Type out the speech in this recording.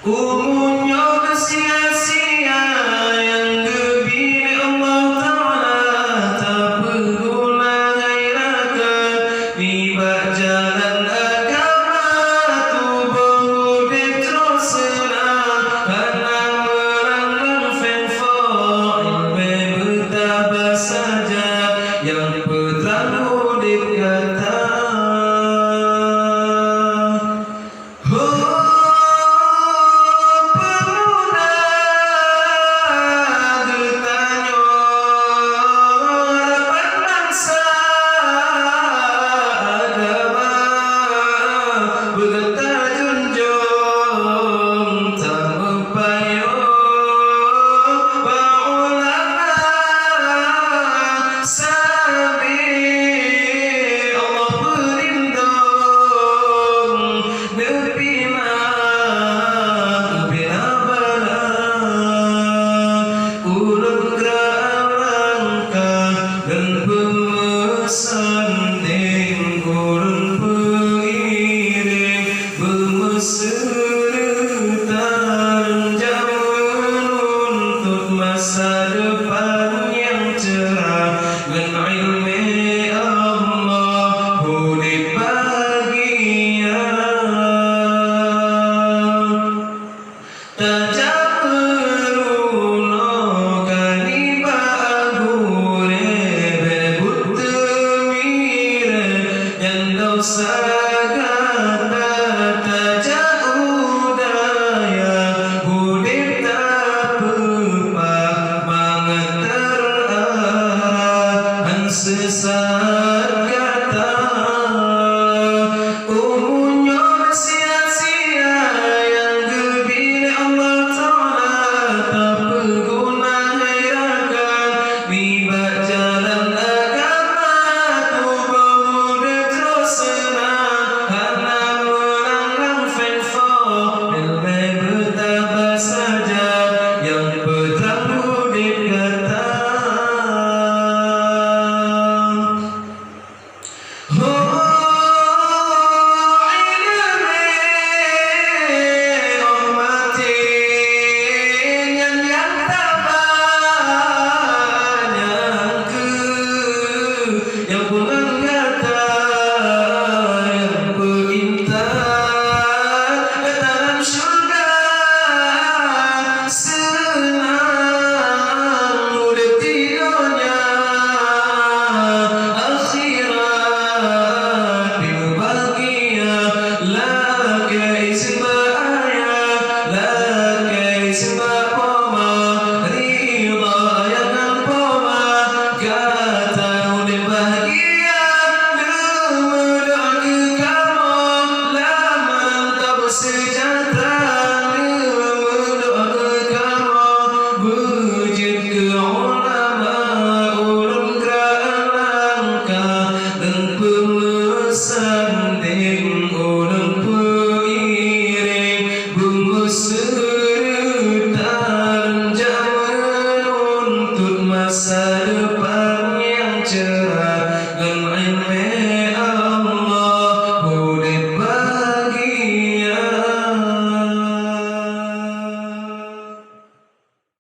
Umurnya bersia-sia yang diberi Allah Ta'ala, tak berguna gairahkan di bak jalan agama. Tubuh terus senang karena melanglang fenfo ilmu bertambah saja yang pertama dikata. Masa depan yang cerah dengan ilmu Allah boleh bahagia. Tak perlu kali bagure berebut temire yang dosa ganda tak jauh daya boleh tak sesat kata. Umurnya bersia-sia yang diberi Allah Ta'ala, tak berguna gairahkan di bak jalan agama. Tubuh terus senang karena melanglang fenfo ilmu bertambah saja yang pertama dikata. Yang pulang kata, yang berintan ke dalam syurga, senang mudah tidurnya, akhirat berbahagia, lagi sebaya, lagi sebab poma, rida yang poma, kata sejahtera mendoa kamu wujud ke ulama ulun kerana langkah dan pemesan deng ulun pengiring bungkus serta jaman untuk masa depan.